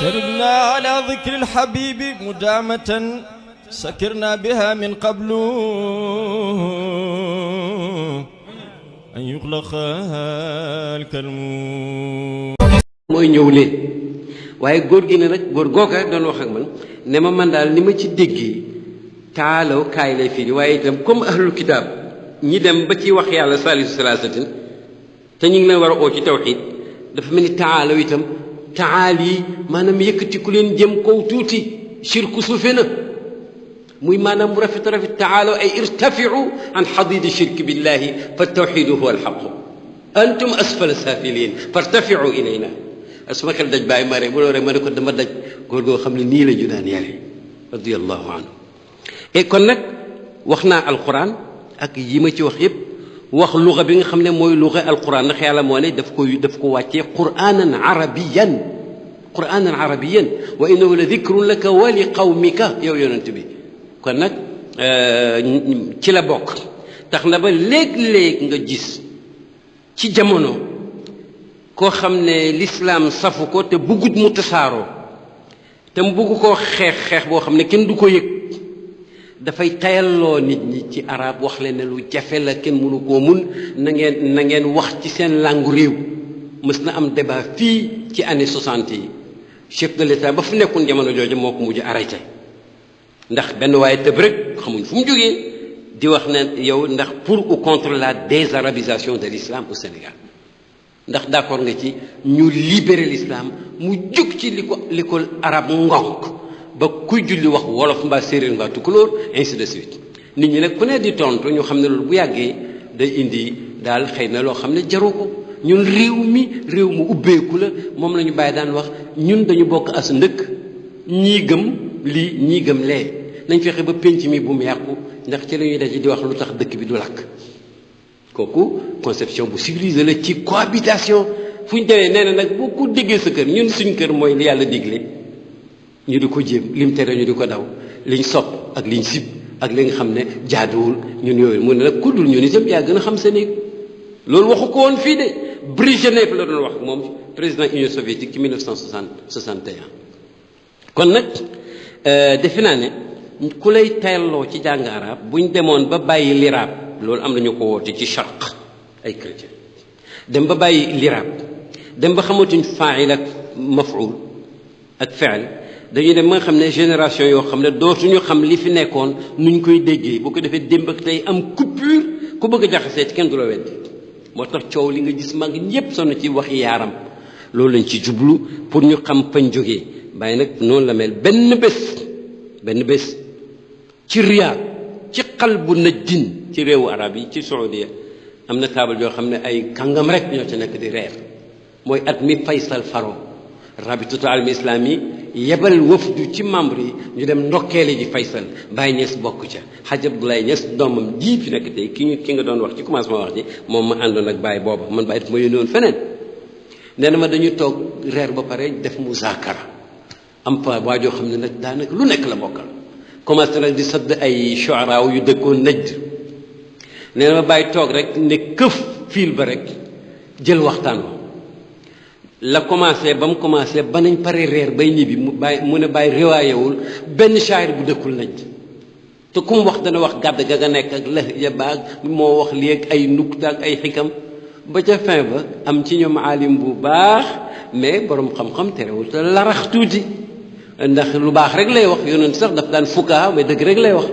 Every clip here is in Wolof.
شربنا على ذكر الحبيب مدامة سكرنا بها من قبل أن يغلق الكلم mooy ñëw leen waaye góor gi ne nag góor googa doon wax ak man ne ma man daal ni ma ci déggee taalaw kaay lay firi waaye itam comme ahlul kitaab ñi dem ba ci wax yàlla salisu salaasatin te ñu ngi leen war a oo ci tawxiid dafa mel ni taalaw itam taal yi maanaam yëkkati ku leen jëm kaw tuuti shirku suufe na muy maanaam mu rafet rafet taalaw ay irtafiu an xadidi shirki billahi fa tawxiidu huwa alxaqu antum asfala saafiliin fartafiu ilayna suma xel daj bàyyi ma rek bu loolu rek ma ne ko dama daj góor goo xam ne nii la ñu daan yare radiallahu anhu et kon nag wax naa alquran ak yi ma ci wax yépp wax luga bi nga xam ne mooy luga alquran ndax yàlla moo ne daf ko wàccee quranan arabiyan wa innahu la dikrun laka wa li qawmika yow yonent bi kon nag ci la bokk tax na ba léeg-léeg nga gis ci jamono koo xam ne lislaam safu ko te buggut mu tasaaroo te mu bugg koo xeex boo xam ne kenn du ko yëg dafay tayalloo nit ñi ci arab wax leen ne lu jafe la kenn mënu koo mun na ngeen wax ci seen langue réew mës na am débat fii ci année 60 yi chef de l'état ba fu nekkoon jamono jooju moo ko mujj arrêté ndax benn waaye tëb rek xamuñ fu mu jógee di wax ne yow ndax pour ou contre la désarabisation de l'islam au Sénégal ndax d'accord nga ci ñu libérer l'islam mu jóg ci li ko arab ngonk ba kuy julli wax wolof mbaa séeréer mbaa tukulóor ainsi de suite nit ñi nag ku ne di tontu ñu xam ne loolu bu yàggee day indi daal xëy na loo xam ne jaru ko ñun réew mu ubbeeku la moom la ñu bàyyi daan wax ñun dañu bokk as ndëkk ñii gëm lii ñii gëm lee nañ fexe ba pénc mi bu mu yàqu ndax ci la ñuy daje di wax lu tax dëkk bi du lakk kooku conception bu civilisée la ci cohabitation fu ñu demee nee na nag boo ko déggee sa kër ñun suñ kër mooy li yàlla digle ñu di ko jéem lim tere ñu di ko daw liñ sopp ak liñ sib ak li nga xam ne jaaduwul ñun yooyu mu ne nag ku dul ñun itam yaa gën a xam sa néeg loolu waxu ko woon fii de Brejnev la doon wax moom président Union soviétique ci 1961 kon nag defe naa ne ku lay tayalloo ci jàng arab buñ demoon ba bàyyi liraab loolu am nañu ko woote ci charq ay chrétien dem ba bàyyi liraab dem ba xamatuñ faa'il ak maf'ul ak fi'l dañuy dem ba nga xam ne génération yoo xam ne dootuñu xam li fi nekkoon nuñ koy déggee bu ko defee démb ak tey am coupure ku bëgg a jaxasee ci kenn du la weddi moo tax coow li nga gis mag ñépp sonn ci waxi yaaram loolu lañ ci jublu pour ñu xam fañ jógee bàyyi nag noonu la mel benn bés ci Riyad ci qalbu Najdin ci réewu arab yi ci Saoudia am na taabal yoo xam ne ay kàngam rek ñoo ci nekk di reer mooy at mi Faysal faro rabitatu alam islam yi yebal wafdu ci membre yi ñu dem ndokkeele ji Faysal Baye Niass bokk ca Hadj Abdoulaye Niass doomam ji fi nekk tey ki nga doon wax ci commencement wax ji moom ma àndoon ak Baye booba man Baye daf ma yónni woon feneen nee na ma dañu toog reer ba pare def muzaakara am fa waa joo xam ne nag daanaka lu nekk la bokkal commencé nag di sadd ay shuaraaw yu dëkkoon Najd nee na ma bàyyi toog rek ne këf fiil ba rek jël waxtaan wa la commencé ba mu commencé ba nañ pare reer bay ñibbi mu ne bàyyi riwaayewul benn shaayir bu dëkkul Najd te ku mu wax dana wax gàdd ga nga nekk ak la ya baag moo wax lii ak ay nukta ak ay xikam ba ca fin ba am ci ñoom aalim bu baax mais borom xam-xam terewul te larax tuuti ndax lu baax rek lay wax yonent sax daf daan fukkaa mais dëgg rek lay wax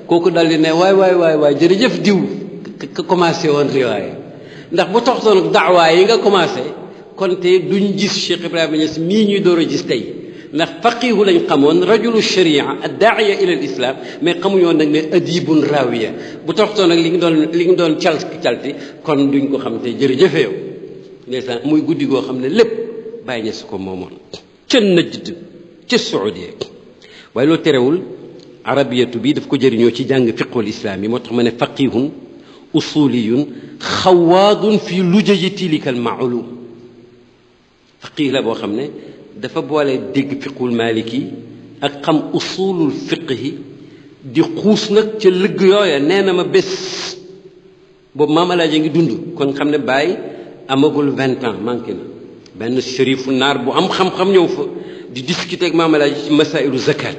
kooku dal di ne waay jërëjëf diw ka commencé woon riwaaya ndax bu toxtoon daawaa yi nga commencé kon te duñ gis Cheikh Ibrahima Niass mii ñuy door a gis tey ndax faqihu lañ xamoon rajulu sharia addaaiya ila al islam mais xamuñoon nag ne adibun rawiya bu toxtoon nag li nga doon calti kon duñ ko xam te jërëjëfe yow ndeysaan muy guddi goo xam ne lépp Baye Niass ko moomoon ca Najd ca Saoudia waaye loolu terewul arabiyatu bi daf ko jëriñoo ci jàng fiqhul islam yi moo tax ma ne faqihun usuliyun xawaadun fi lujaji tilika al ma'lum faqih la boo xam ne dafa boole dégg fiqhul maliki ak xam usulul fiqhi di xuus nag ca lëgg yooya nee na ma bés boobu maam Alaaji ngi dund kon xam ne Baye amagul 20 ans manqué na benn shérifu naar bu am xam-xam ñëw fa di discuter ak Maam Alaaji ci masailu zakat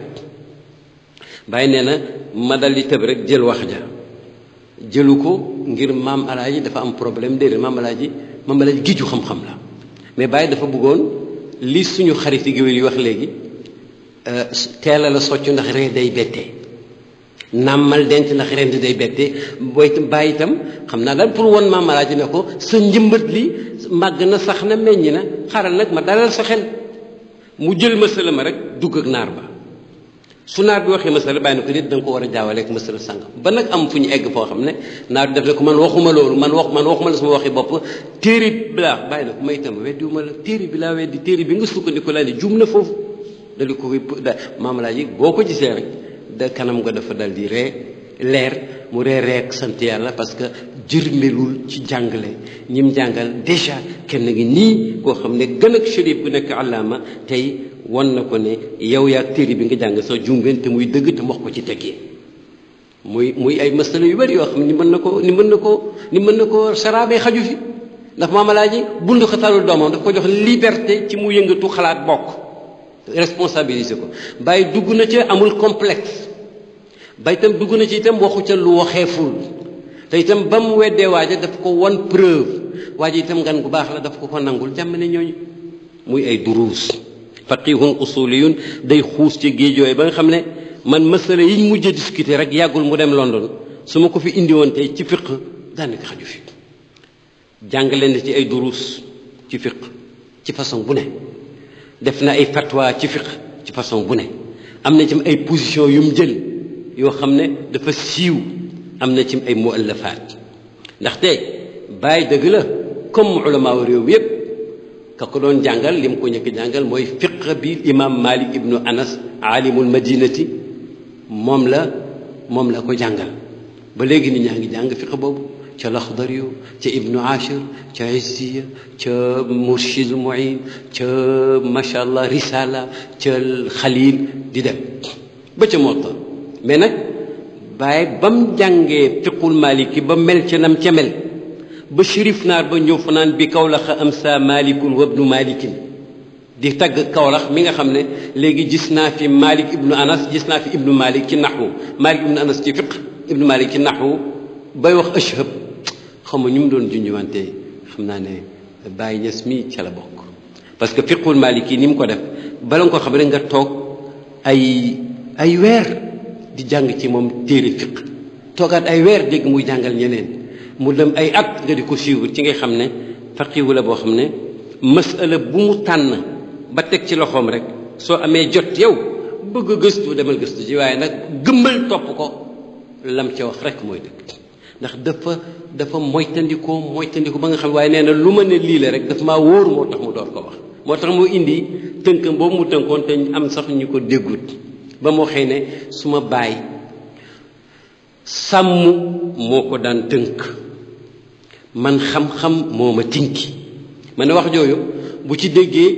Baye nee na ma dal di tëb rek jël wax ja jëlu ko ngir Maam Alaaji dafa am problème déedéet Maam Alaaji géeju xam-xam la mais Baye dafa bëggoon li suñu xariti géwél yi wax léegi teela la socc ndax ree day bettee nàmmal denc ndax rend day bettee booy Baye itam xam naa daal pour won Maam Alaaji ne ko sa njëmbat li màgg na sax na meññ na xaaral nag ma dalal sa xel mu jël masala ma rek dugg ak naar ba su naar bi waxee masala Baye na ko nit da nga ko war a jaawaleeg masala sàngam ba nag am fu ñu egg foo xam ne naar bi def ne ko man waxuma loolu man waxuma la sama waxi bopp téere bi laa Baye na ko may itam weddiwuma la téere bi laa weddi téere bi nga sukkandiku laa ne jum na foofu dali ko Maam Alaaji boo ko gisee rek da kanam nga dafa dal di ree leer mu reek sant yàlla parce que jërmelul ci jàngale ñim jàngal déjà kenn ngi nii koo xam ne gën ak chérif bu nekk àllaama tey won na ko ne yow yaag téere bi nga jàng sax jungeen te muy dëgg te wax ko ci teggee muy ay masala yu bari yoo xam ni mën na ko saraabee xaju fi ndax Maam Alaaji bundu xatalul doomam daf ko jox liberté ci mu yëngatu xalaat bokk responsabiliser ko Baye dugg na ca amul complexe Baye itam dugg na ci itam waxu ca lu waxeeful te itam ba mu weddee waaja daf ko won preuve waaja itam ngan gu baax la daf ko nangul jàmm ne ñooñu muy ay duruus faqihun usuliyun day xuus ci géej yooyu ba nga xam ne man masala yiñ mujj a discuter rek yàggul mu dem London su ma ko fi indi woon tey ci fiq daanaka xaju fi jàngale na ci ay duruus ci fiq ci façon bu ne def na ay fatwa ci fiq ci façon bu ne am na ci ay position yu mu jël yoo xam ne dafa siiw am na ci ay muallafaat ndaxte Baye dëgg la comme ulama réew mi yépp ka ko doon jàngal li mu ko ñëkk jàngal mooy fiq bi imam Malik ibnu Anas alimul madinati moom la ko jàngal ba léegi nit ñaa ngi jàng fiq boobu ca Laxdari ca Ibnu Ashir ca Izziya ca Murshidul Muin ca macha allah Risala ca Xalil di dem ba ca Muwatta mais nag Baye ba mu jàngee fiqul maliki ba mel ca nam ca mel ba shérif naar ba ñëw fanaan bi Kawlax am sa malikun wa ibnu malikin di tagg Kawlax mi nga xam ne léegi gis naa fi Malik ibnu Anas gis naa fi ibnu Malik ci naxwu Malik ibnu Anas ci fiq ibnu Malik ci naxwu bay wax ashhab xam nga ñu mu doon junjwante xam naa ne Baye Niass mi ca la bokk parce que fiqul maliki ni mu ko def bala nga ko xam rek nga toog ay weer di jàng ci moom téere fiq toogaat ay weer dégg muy jàngal ñeneen mu dem ay at nga di ko suivre ci ngay xam ne faqiwu la boo xam ne masala bu mu tànn ba teg ci loxoom rek soo amee jot yow bëgg a gëstu demal gëstu ci waaye nag gëmmal topp ko lam ca wax rek mooy dëgg ndax dafa moytandiku ba nga xam waaye nee na lu ma ne lii la rek dafa maa wóor moo tax mu door ko wax moo tax mu indi tënkam boobu mu tënkoon te am sax ñu ko déggut ba moo xëy ne su ma baay sàmm moo ko daan tënk man xam-xam moo ma tinki ma ne wax jooju bu ci déggee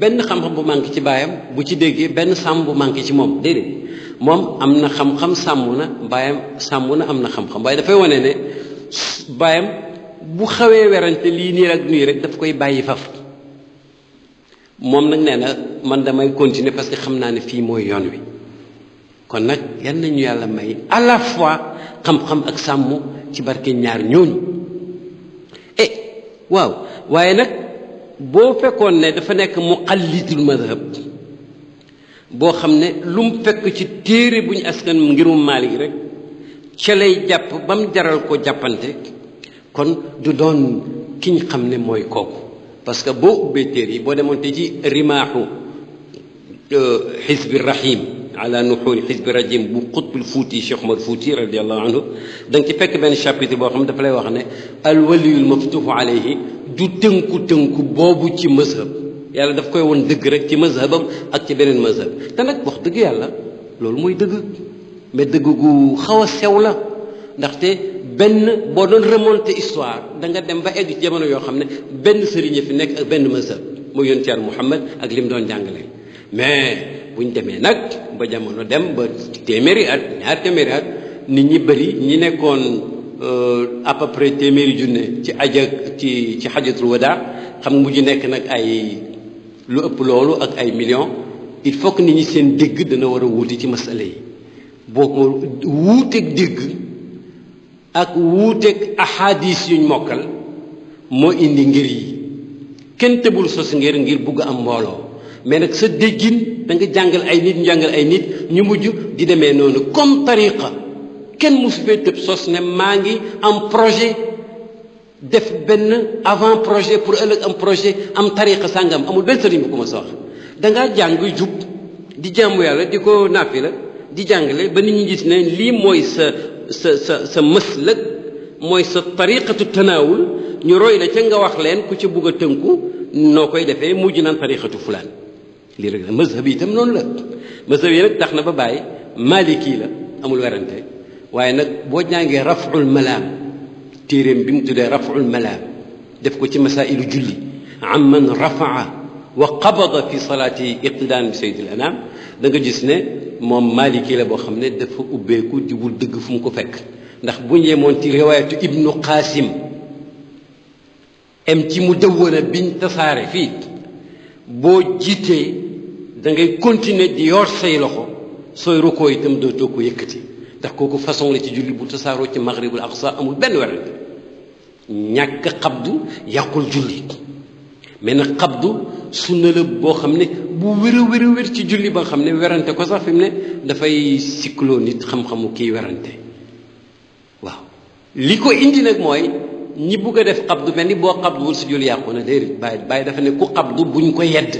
benn xam-xam bu manqué ci baayam bu ci déggee benn sàmm bu manqué ci moom déedéet moom am na xam-xam sàmm na baayam sàmm na am na xam-xam waaye dafay wane ne baayam bu xawee werante lii nii ak nii rek daf koy bàyyi faf moom nag nee na man damay continuer parce que xam naa ne fii mooy yoon wi kon nag yan nañu yàlla may à la fois xam-xam ak sàmm ci barke ñaar ñooñu waaw waaye nag boo fekkoon ne dafa nekk muqallidul madhab boo xam ne lu mu fekk ci téere bu ñu askan ngirum Maalik rek ca lay jàpp ba mu jaral ko jàppante kon du doon ki ñu xam ne mooy kooku parce que boo ubbee téere yi boo demoon te ci rimaaxu xisbi rahim ala nuxuuri xisbi rajim bu xutbul fuuti Cheikh Omar Fuuti radiallahu anhu da nga ci fekk benn chapitre boo xam ne dafa lay wax ne al waliyul maftuhu alayhi du tënku boobu ci mazhab yàlla daf koy woon dëgg rek ci mazhabam ak ci beneen mazhab te nag wax dëgg yàlla loolu mooy dëgg mais dëgg gu xaw a sew la ndaxte benn boo doon remonter histoire da nga dem ba egg ci jamono yoo xam ne benn sëriñ fi nekk ak benn mazhab muy yonent Yàlla Muhammad ak li mu doon jàngale mais buñ demee nag ba jamono dem ba téeméeri at ñaar téeméeri at nit ñi bëri ñi nekkoon à peu près téeméeri junne ci ci xajatul wadaa xam nga mujj nekk nag ay lu ëpp loolu ak ay millions il faut que nit ñi seen dégg dana war a wuute ci masala yi boo ko wuuteeg dégg ak wuuteeg ahadis yuñ mokkal moo indi ngir yi kenn tëbul sos ngir bugg am mbooloo mais nag sa déggin da nga jàngal ay nit ñu jàngal ay nit ñu mujj di demee noonu comme tariqa kenn musu fee tëb sos ne maa ngi am projet def benn avant projet pour ëllëg am projet am tariqa sàngam amul benn sëriñ bu ko ma sa wax dangaa jàng jub di jaamu yàlla di ko nappi la di jàngale ba nit ñi gis ne lii mooy sa maslak mooy sa tariqatu tanaawul ñu roy la ca nga wax leen ku ca bugg a tënku noo koy defee mujj naan tariqatu fulaan lii rek la mazhab yi itam noonu la mazhab yi nag tax na ba bàyyi maliki la amul werante waaye nag boo jàngee raful malaam téeréem bi mu tuddee raful malaam def ko ci masailu julli amman rafaa wa qabada fi salaati iqtidaan bi sayyidil anam da nga gis ne moom maliki la boo xam ne dafa ubbeeku di wul dëgg fu mu ko fekk ndax bu ñu yemoon ci riwaayatu ibnu qasim em ci mu dawwana biñ tasaare fii boo jiitee da ngay continuer di yor say loxo sooy rukkoo itam dootoo ko yëkkati ndax kooku façon la ci julli bu tasaaroo ci maghribul aqsa amul benn werante ñàkk xabdu yàqul julli mais nag xabdu sunna la boo xam ne bu wér ci julli ba nga xam ne werante ko sax fi mu ne dafay sikloo nit xam-xamu kii werante waaw li ko indi nag mooy ñi bugg a def xabdu mel ni boo xabduwul si julli yàqu na déedéet bàyyi dafa ne ku xabdu buñ ko yedd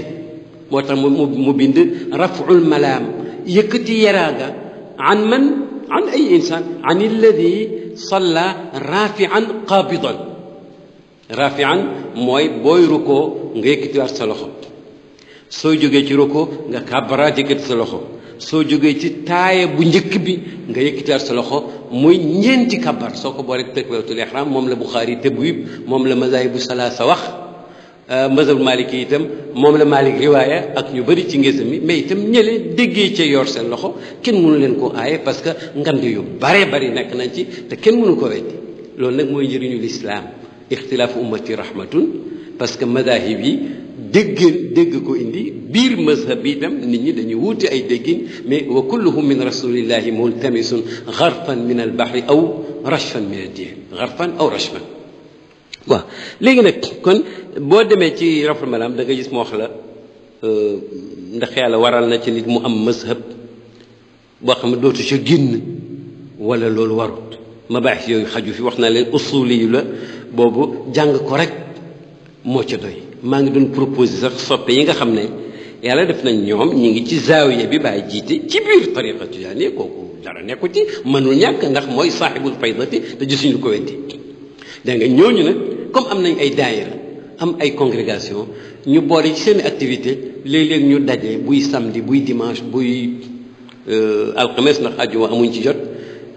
moo tax mu bind raful malaam yëkkati yeraanga an man an ay insaan an alladi salla rafian qabidan rafian mooy booy rukkoo nga yëkkatiwaat sa loxo soo jógee ci rukkoo nga kàbbaraat yëkkati sa loxo soo jógee ci taaya bu njëkk bi nga yëkkatiwaat sa loxo muy ñeenti kàbbar soo ko booleeg takbiratul ihram moom la Buxaari tabwib moom la mazaahibu salaasa wax mazhabu maliki itam moom la Malik riwaaya ak ñu bëri ci ngésam mi mais itam ñële déggee ca yor seen loxo kenn mënu leen koo aaye parce que ngand yu bare bari nekk nañ ci te kenn mënu ko weddi loolu nag mooy njëriñu lislaam ixtilaafu ummati rahmatun parce que madahib yi dégg ko indi biir mazhab bi itam nit ñi dañuy wuute ay déggin mais wa kulluhum min rasulillahi multamisun garfan min albahri aw rashfan min addin garfan aw rashfan waaw léegi nag kon boo demee ci raful malaam da nga gis moo wax la ndax yàlla waral na ci nit mu am mazhab boo xam ne dootu ca génn wala loolu warut mabaax yooyu xaju fi wax naa leen usuli yu la boobu jàng ko rek moo ca doy maa ngi doon proposé sax soppe yi nga xam ne yàlla def nañ ñoom ñi ngi ci zaawiya bi bàyyi jiite ci biir tariqa tijaani kooku dara nekku ci mënul ñàkk ndax mooy saaxibul faydati te gisuñu ko weddi dégg nga ñooñu nag comme am nañ ay daayira am ay congrégation ñu boole ci seen activité léeg-léeg ñu daje buy samedi buy dimanche buy alxames ndax àjjuma amuñ ci jot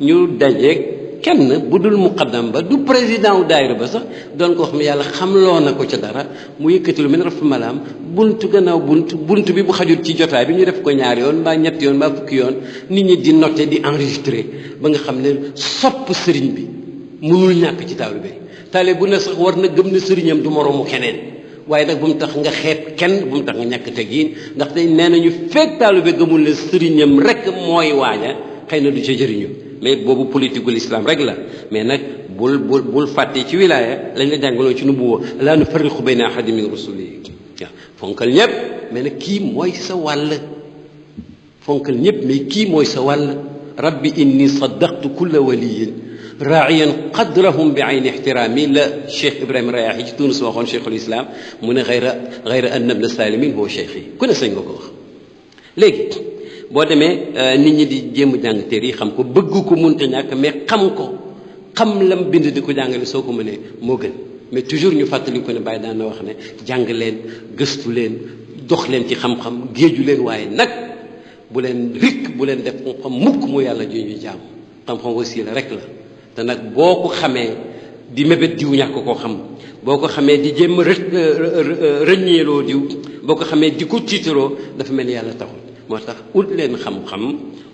ñu dajeeg kenn bu dul muqaddam ba du président wu daayira ba sax doon ko xam ne yàlla xamloo na ko ca dara mu yëkkati lu mel ne rafet malaam buntu gannaaw bunt bi bu xajul ci jotaay bi ñu def ko ñaari yoon mbaa ñetti yoon mbaa fukki yoon nit ñi di noter di enregistrer ba nga xam ne sopp sëriñ bi mënul ñàkk ci taalibe bu ne sax war na gëm ne sëriñam du moroomu keneen waaye nag bu mu tax nga xeeb kenn bu mu tax nga ñàkk tegiin ndax tey nee nañu fekk taalibe gëmul ne sëriñam rek mooy waaja xëy na du ca jëriñu mais boobu politique gu l'islam rek la mais nag bul fàtte ci wilaaya lañ la jàngaloon ci nubuwa laa nufarriqu bayna ahadin min rusuli waaw fonkal ñëpp mais nag kii mooy sa wàll fonkal ñëpp mais kii mooy sa wàll rabbi inni saddaqtu kulla waliyin raa'iyan qadrahum bi ayni ixtiraami la Cheikh Ibrahima Rayaahi ci Tunis waxoon cheikhul islam mu ne xayra anna ibna saalimin huwa cheikhi ku ne sañ nga ko wax léegi boo demee nit ñi di jéem a jàng téere yi xam ko bëgg ko mënta ñàkk mais xam lam bind di ko jàngale soo ko mënee moo gën mais toujours ñu fàttali ko ne Baye daan na wax ne jàng leen gëstu leen dox leen ci xam-xam géeju leen waaye nag bu leen rikk bu leen def xam mukk mu yàlla ju ñu jaam xam-xam wasiila rek la te nag boo ko xamee di mébét diw ñàkk koo xam boo ko xamee di jéem rëññeeloo diw boo ko xamee di ko tiitaroo dafa mel ni yàlla taxul moo tax ut leen xam-xam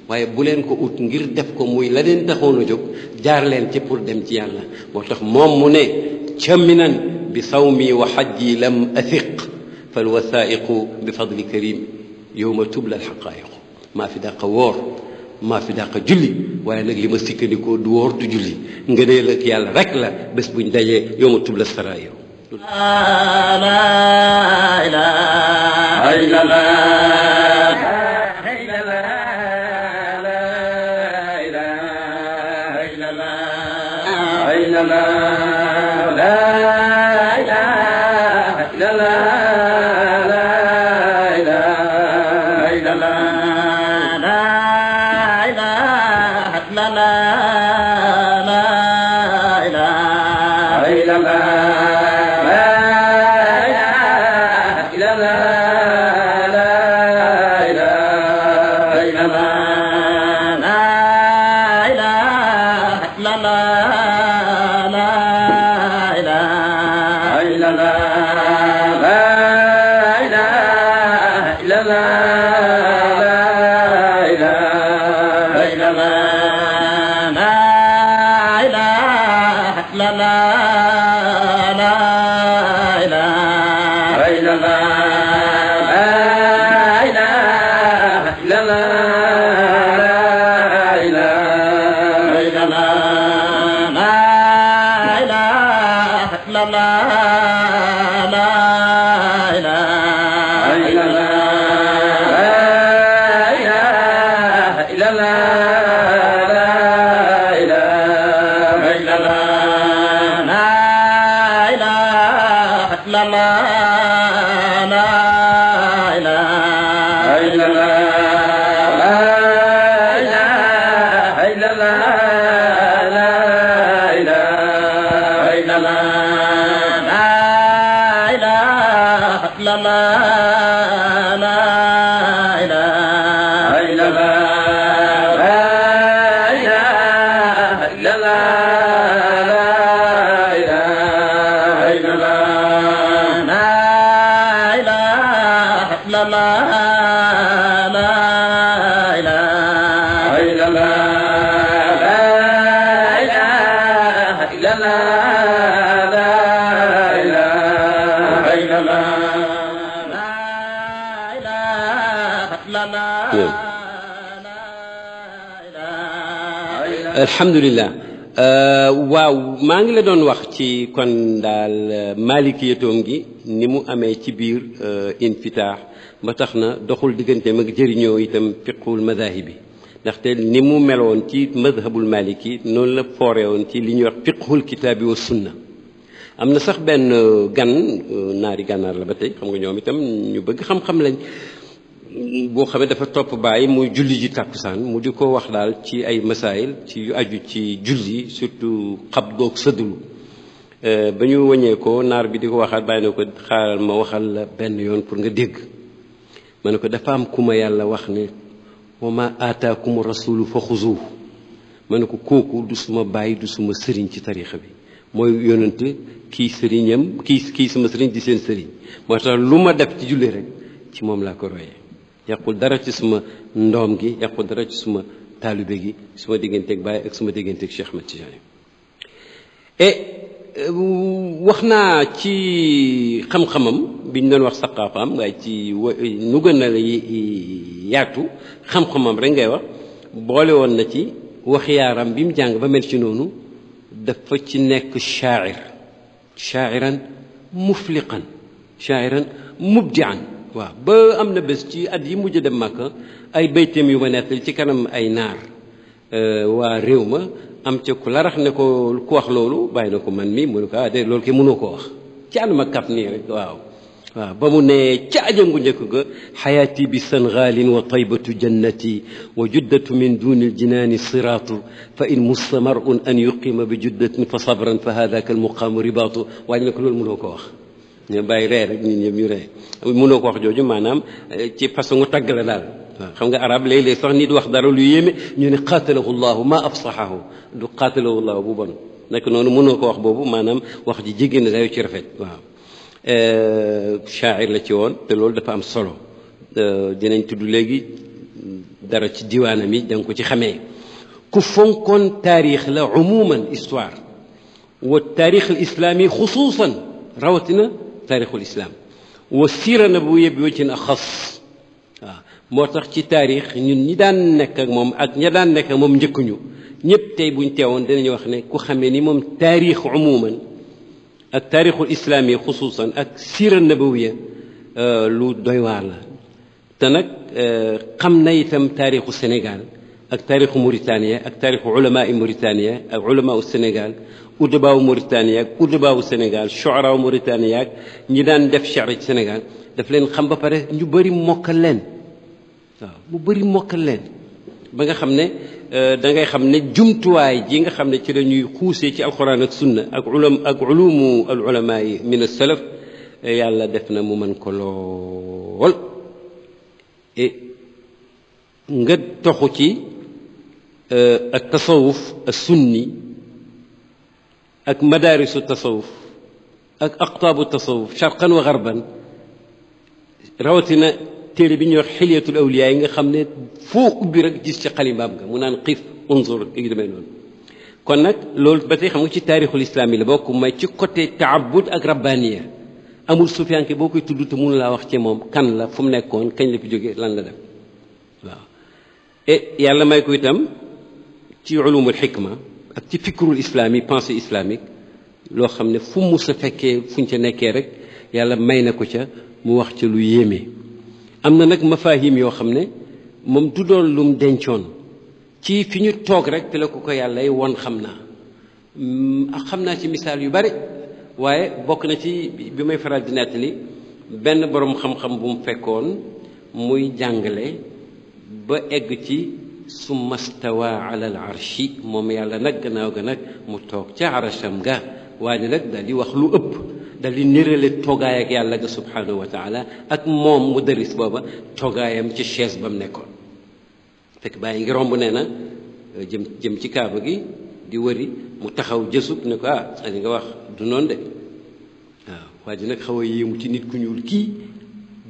waaye bu leen ko ut ngir def ko muy la leen taxoon a jóg jaar leen ci pour dem ci yàlla moo tax moom mu ne caminan bi sawmi wa xajji lam athiq fal wasaiqu bi fadli karim yawma tubla alxaqaayiqu maa fi dàq woor maa fi dàq julli waaye nag li ma sikkandikoo du woor du julli ngëneel ak yàlla rek la bés buñ dajee yawma tubla saraa'iru la ilaha illallah alhamdulilah waaw maa ngi la doon wax ci kon daal maalikiyatoom gi ni mu amee ci biir infitaax ba tax na doxul digganteem ak jëriñoo itam fiqhul madaahibi ndaxte ni mu meloon ci madhabul maliki noonu la foore woon ci li ñuy wax fiqhul kitaabi wa sunna am na sax benn gan naari gànnaar la ba tey xam nga ñoom itam ñu bëgg xam-xam lañ boo xam ne dafa topp bàyyi muy julli ji tàkkusaan mu di ko wax daal ci ay masaayil ci yu aju ci julli surtout xab goog sëddulu ba ñu wëñee ko naar bi di ko waxaat bàyyi na ko xaaral ma waxal la benn yoon pour nga dégg ma ne ko dafa am ku ma yàlla wax ne wa ma aataakum rasulu fa xuzuuhu ma ne ko kooku du suma bàyyi du suma sëriñ ci tarixa bi mooy yonent kii sëriñam kii suma sëriñ di seen sëriñ moo tax lu ma def ci julli rek ci moom laa ko royee yàqul dara ci suma ndoom gi yàqul dara ci suma taalibe gi suma digganteeg Baye ak suma digganteeg Cheikh Ahmed Tidiane wax naa ci xam-xamam bi ñu doon wax saqaafaam waaye ci nu gën a yaatu xam-xamam rek ngay wax boole woon na ci wax yaaram bi mu jàng ba mel ci noonu dafa ci nekk shaa'iran mufliqan shaa'iran mubdi'an waaw ba am na bés ci at yi mujj dem Makka ay bayteem yu ma nettali ci kanam ay naar waa réew ma am ca ku larax ne ko ku wax loolu bàyyi na ko man mi mu ne ko de loolu ke mënoo ko wax ci ànd ma kaf nii rek waaw ba mu ne ca ajangu njëkk ga xayaati bi sangalin wa taybatu jannati wa juddatu min duni aljinaani siraatu fa in mussa mar'un an yuqima bi juddatin fa sabran fa hadaka almuqaamu ribaatu waaye ne ko loolu mënoo ko wax ñu bàyyi ree rek ñun ñëpp ñu ree mënoo ko wax jooju maanaam ci façon tagg la daal waaw xam nga arab léeg-léeg sax nit wax dara lu yéeme ñu ne qaatalahu llahu ma afsahahu du qaatalahu llahu bu bon nekk noonu mënoo ko wax boobu maanaam wax ji jéggi na dayo ci rafet waaw shaa'ir la ci woon te loolu dafa am solo dinañ tudd léegi dara ci diwaanam yi da nga ko ci xamee ku fonkoon taarix la umuman histoire wa taarix al islami xusuusan rawatina taarixul islam wa siira nabawiyya bi wajhin axas waaw moo tax ci taarix ñun ñi daan nekk ak moom ak ña daan nekk ak moom njëkkuñu ñëpp tey buñ teewoon dinañu wax ne ku xamee ni moom taarix umuman ak taarixul islaami xusuusan ak siira nabawiya lu doy waar la te nag xam na itam taarixu Sénégal ak taarixu Mauritanie ak taarixu ulamaa i Mauritanie ak ulamaa u Sénégal udabaawu Mauritanie ak udabaawu Sénégal shuaraawu Mauritanie ak ñi daan def shi'r ci Sénégal daf leen xam ba pare ñu bëri mokkal leen waaw mu bëri mokkal leen ba nga xam ne da ngay xam ne jumtuwaay ji nga xam ne ci la ñuy xuusee ci alquran ak sunna ak ulumu al ulamaa yi min as-salaf yàlla def na mu mën ko lool nga toxu ci ak tasawuf as sunni ak madaarisu tasawuf ak aqtaabu tasawuf sharqan wa garban rawatina téere bi ñuy wax xilyatul awliyaa yi nga xam ne foo ubbi rek gis ci xalimaam nga mu naan xiif unzur yu demee noonu kon nag loolu ba tey xam nga ci taarixul islaam yi la bokk may ci côté taabud ak rabbaniya amul sufiyanke boo koy tudd te mënu laa wax ci moom kan la fu mu nekkoon kañ la fi jógee lan la def waaw et yàlla may ko itam ci ulumul xikma ak ci fikrul islami pensée islamique loo xam ne fu mu sa fekkee fuñ ca nekkee rek yàlla may na ko ca mu wax ca lu yéeme am na nag mafahim yoo xam ne moom du doon lum dencoon ci fi ñu toog rek te la ko yàlla won xam naa ci misaal yu bari waaye bokk na ci bi may faral di nettali benn boroom xam-xam bu mu fekkoon muy jàngale ba egg ci summa stawa ala al arshi moom yàlla nag gannaaw ga nag mu toog ca arasham ga waaye nag daal di wax lu ëpp dal di nérale toogaay ak yàlla ga subhanahu wa taala ak moom mu daris booba toogaayam ci chaise ba mu nekkoon fekk bàyyi ngi romb nee na jëm ci kaaba gi di wëri mu taxaw jësub ne ko li nga wax du noonu de waaw waa ji nag xaw a yéemu ci nit ku ñuul kii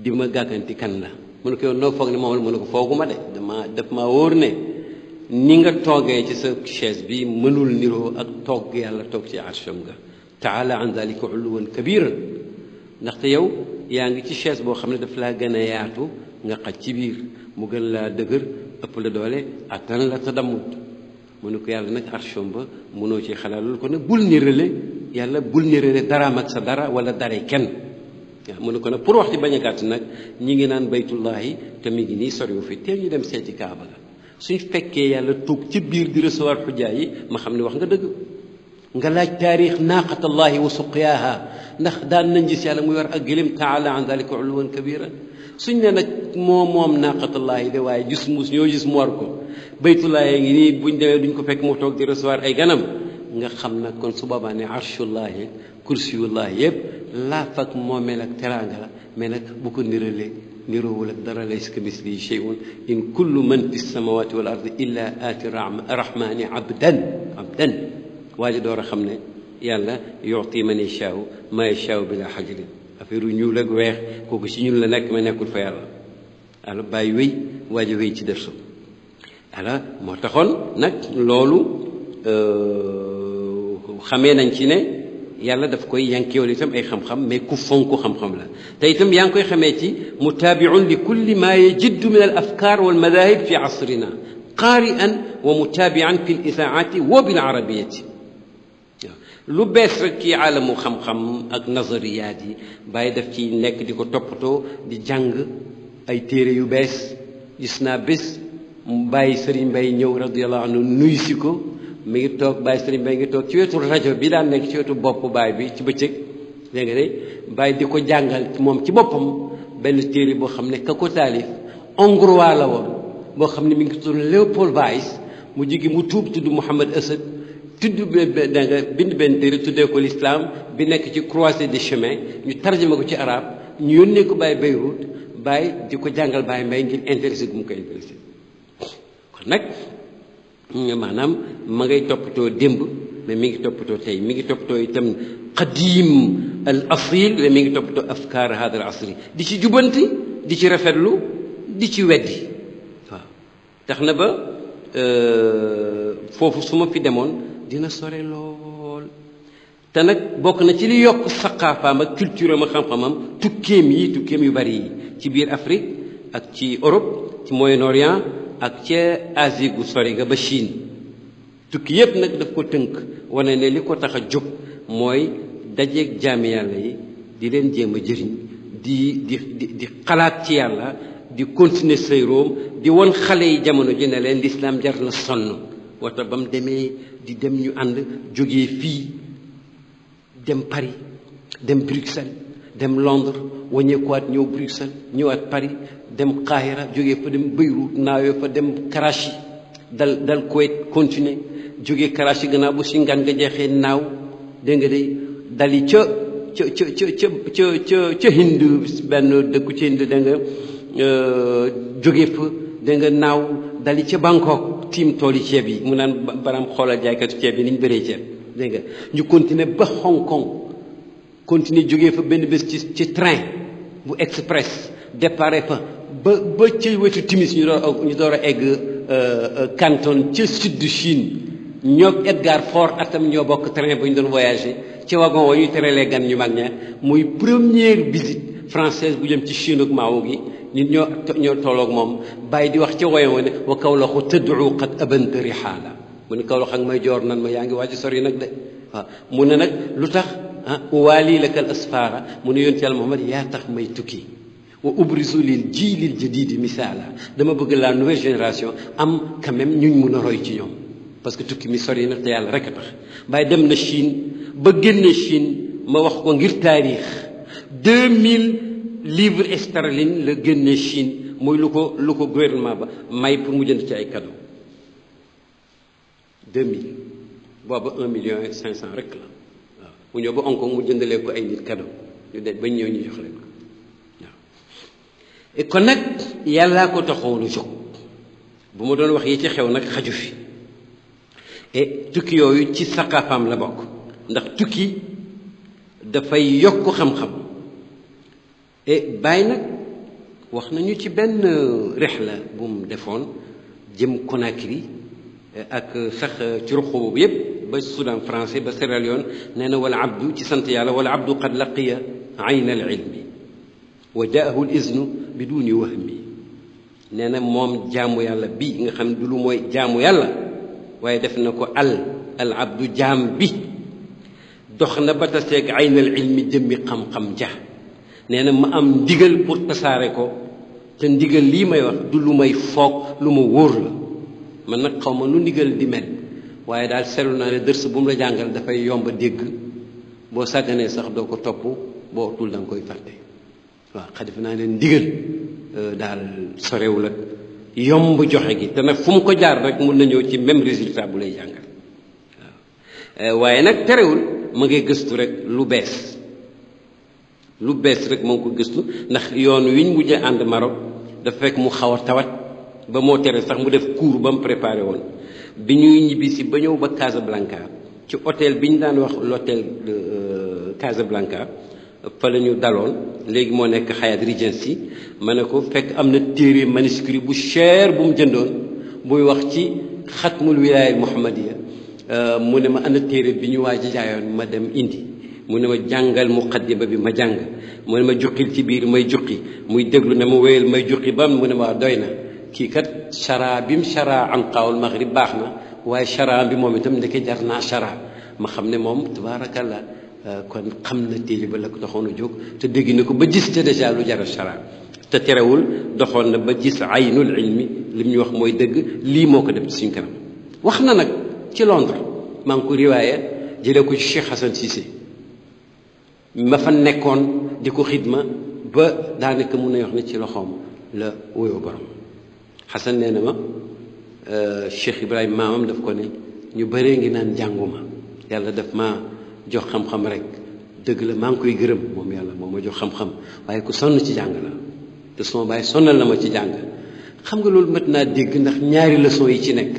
di ma gàgganti kan la mu ne ko yow noo foog ne moom la mu ne ko fooguma de daf maa wóor ne ni nga toogee ci sa chaise bi mënul niroo ak toog yàlla toog ci arsham ga taala an dalika uluwan kabiran ndaxte yow yaa ngi ci chaise boo xam ne daf laa gën a yaatu nga xaj ci biir mu gën laa dëgër ëpp la doole attan la ta dammut mu ne ko yàlla nag arsham ba mënoo ci xalaat loolu ko nag bul nirale yàlla bul nirale daraam ak sa dara wala dare kenn waaw mu ne ko nag pour wax ci bañ a gàtt nag ñi ngi naan baytullahi te mi ngi nii soriwu fi teel ñu dem seeti kaaba ga suñ fekkee yàlla toog ci biir di recevoir xujjaa yi ma xam ne wax nga dëgg nga laaj taarix naaqatallahi wa suqyaaha ndax daan nañ gis yàlla muy war ak gëlëm taala an dalika uluwan kabira suñ ne nag moom naaqatallahi de waaye gis ñoo gis mu war ko baytullahi ngi nii buñ demee duñ ko fekk mu toog di recevoir ay ganam nga xam nag kon su boobaa ne arshullahi kursiyullahi yëpp laaf ak moomeel ak teraanga la mais nag bu ko niralee niroowul ak dara laysa kamislihi shay'un in kullu man fi samawati wal ardi illa aati rahmani abdan waa ji door a xam ne yàlla yuti man yashaau ma yashaau bila xajrin affaire yu ñuul ak weex kooku si ñun la nekk ma nekkul fa yàlla ala bàyyi wéy waa ji wéy ci dërsu ala moo taxoon nag loolu xamee nañ ci ne yàlla daf koy yankeewal itam ay xam-xam mais ku fonk xam-xam la te itam yaa ngi koy xamee ci mutaabiun li kulli ma yajiddu min al afkar wal madahib fi asrina qaari'an wa mutaabian fi l isaati wa bil arabiyati lu bees rek ci aalamu xam-xam ak nazariyaat yi bàyyi daf ci nekk di ko toppatoo di jàng ay téere yu bees gis naa bés bàyyi Sëriñ Mbay ñëw radiyallahu anhu nuyu si ko mi ngi toog bàyyi Sëriñ Mbay ngi toog ci wetu rajo bi daan nekk ci wetu bopp baay bi ci bëccëg dégg nga de bàyyi di ko jàngal moom ci boppam benn téere boo xam ne ka ko taalif hongrois la woon boo xam ne mi ngi tudd Léopold Weiss mu jigi mu tuub tudd Mouhamad Asad tudd da nga bind benn téere tuddee ko l'islam bi nekk ci croisée des chemins ñu tarjama ko ci arab ñu yónnee ko Baye Beyrouth Baye di ko jàngal Baye Mbay ngir intéressé gu mu ko intéressé kon nag maanaam ma ngay toppatoo démb mais mi ngi toppatoo tey mi ngi toppatoo itam qadim al asil mais mi ngi toppatoo afkaar hada al asri di ci jubanti di ci rafetlu di ci weddi waaw tax na ba foofu su ma fi demoon dina sore lool te nag bokk na ci li yokk saqaafaam ak culture am ak xam-xamam tukkeem yu bari yi ci biir Afrique ak ci Europe ci Moyen-Orient ak ca Asie gu sori ga ba Chine tukki yépp nag daf ko tënk wane ne li ko tax a jóg mooy dajeeg jaami yàlla yi di leen jéem a jëriñ di xalaat ci yàlla di continuer say room di won xale yi jamono ji ne leen l'islam jar na sonn wata ba mu demee di dem ñu ànd jógee fii dem Paris dem Bruxelles dem Londres waññeekuwaat ñëw Bruxelles ñëwaat Paris dem Qahira jógee fa dem Beyrouth naawee fa dem Karachi dal Kuwait continuer jógee Karachi gannaaw bu si ngan nga jeexee naaw dégg nga day dali ca Hind benn dëkku ci Hind dégg nga jógee fa dégg nga naaw dali ca Bangkok tiim tooli ceeb yi mu naan baram xoolal jaaykatu ceeb yi ni ñu bëree ceeb dégg nga ñu continuer ba Hong Kong continuer jógee fa benn bés ci train bu express départ fa ba ci wetu timis ñu door a egg Canton ca sud du Chine ñoo Edgar Faure atam ñoo bokk train ba ñu doon voyager ci wagon wa ñuy terelee gan ñu mag ña muy première visite française bu jëm ci Chine ak Mao gi nit ñoo tolloog moom bàyyi di wax ca woyam wa ne wa Kawlaxu tad'u qad abanta rihaala mu ne Kawlax ak may joor nan ma yaa ngi waaj sori nag de waaw mu ne nag lu tax uwaali laka al asfaara mu ne yonent Yàlla Muhammad yaa tax may tukki wa ubrizu lil jiilil jadiidi misaala dama bëgg la nouvelle génération am quand même ñuñ mun a roy ci ñoom parce que tukki mi sori na te yàlla rek a tax bàyyi dem na Chine ba génne Chine ma wax ko ngir taarix 2000 livres sterling la génne Chine mooy lu ko gouvernement ba may pour mu jënd ci ay cadeau 2000 booba 1,500,000 rek la waaw mu ñëw ba Hong Kong mu jëndalee ko ay nit cadeau ñu de bañ ñëw ñu jox leen ko waaw et kon nag yàllaa ko taxoon a jóg bu ma doon wax yi ci xew nag xaju fi et tukki yooyu ci saqaafaam la bokk ndax tukki dafay yokk xam-xam et bàyyi nag wax nañu ci benn rihla bu mu defoon jëm Conakry ak sax ci ruq boobu yépp ba Soudan français ba Sierra Leone nee na wala abdu ci sant yàlla wala abdu qad laqiya ayna al ilmi wa jaahu al iznu biduni wahmi nee na moom jaamu yàlla bi nga xam ne du lu mooy jaamu yàlla waaye def na ko al abdu jaam bi dox na ba taseeg ayna al ilmi jëmmi xam-xam ja nee na ma am ndigal pour tasaare ko te ndigal lii may wax du lu may foog lu ma wóor la man nag xaw ma nu ndigal di mel waaye daal seetlu naa ne dërs bu mu la jàngal dafay yomb a dégg boo sàgganee sax doo ko topp boo tul da nga koy fàtte waaw xa defe naa ne ndigal daal sorewul ak yomb joxe gi te nag fu mu ko jaar rek mun na ñëw ci même résultat bu lay jàngal waaw waaye nag terewul ma ngay gëstu rek lu bees rek moo ngi ko gëstu ndax yoon wi ñu mujjee ànd Maroc dafa fekk mu xaw a tawat ba moo tere sax mu def cours ba mu préparé woon bi ñuy ñibbisi ba ñëw ba Casablanca ci hôtel bi ñu daan wax l'hôtel de Casablanca fa la ñu daloon léegi moo nekk Hyatt Regency ma ne ko fekk am na téere manuscrit bu cher bu mu jëndoon buy wax ci xatmul wilaaya muhammadiya mu ne ma ana téere bi ñu waaj a jaayoon ma dem indi mu ne ma jàngal muqaddima bi ma jàng mu ne ma juqil ci biir may juqi muy déglu ne ma wéyal may juqi bam mu ne ma doy na kii kat chara bim chara an qaawul maghrib baax na waaye chara bi moom itam ndeke jar naa chara ma xam ne moom tabaarakallah kon xam na téere ba la ko doxoon a jóg te dégg na ko ba gis te dèjà lu jar a chara te terewul doxoon na ba gis aynul ilmi li mu ñu wax mooy dëgg lii moo ko def ci suñ kanam wax na nag ci Londres maa ngi ko riwaaya jëlee ko ci Cheikh Hassan Cissé ma fa nekkoon di ko xidma ba daanaka mun na wax ne ci loxoom la wóyoo borom Hassan nee na ma Cheikh Ibrahima maamam daf ko ne ñu bëree ngi naan jànguma yàlla daf ma jox xam-xam rek dëgg la maa ngi koy gërëm moom yàlla moo ma jox xam-xam waaye ku sonn ci jàng la te sama baay sonnal na ma ci jàng xam nga loolu mat naa dégg ndax ñaari leçon yi ci nekk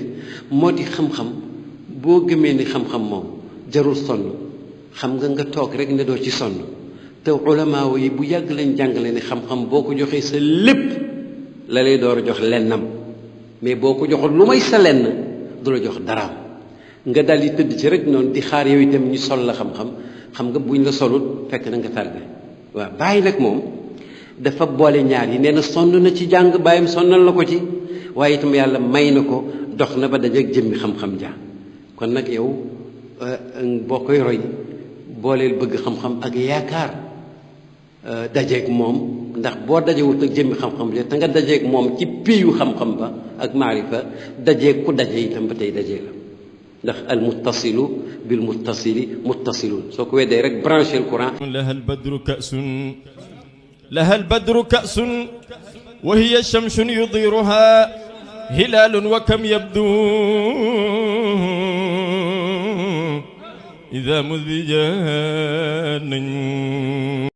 moo di xam-xam boo gëmee ni xam-xam moom jarul sonn xam nga toog rek ne doo ci sonn te ulama yi bu yàgg lañ jàngale ni xam-xam boo ko joxee sa lépp la lay door a jox lennam mais boo ko joxul lu may sa lenn du la jox daraam nga daal di tëdd ci rek noonu di xaar yow itam ñu sol la xam-xam xam nga buñ la solut fekk na nga tardé waaw bàyyi nag moom dafa boole ñaar yi nee na sonn na ci jàng bàyyam sonnal na ko ci waaye itam yàlla may na ko dox na ba dajeeg jëmmi xam-xam ja kon nag yow boo koy roy booleel bëgg xam-xam ak yaakaar dajeeg moom ndax boo dajewut ak jëmmi xam-xam ja te nga dajeeg moom ci piyu xam-xam ba ak maarifa dajeeg ku daje itam ba tey dajee la ndax al muttasilu bil muttasili muttasilun soo ko weddee rek branché le courant laha al badru ka'sun laha al badru ka'sun wa hiya shamsun yudiruha hilalun wa kam yabdu idha mudija najm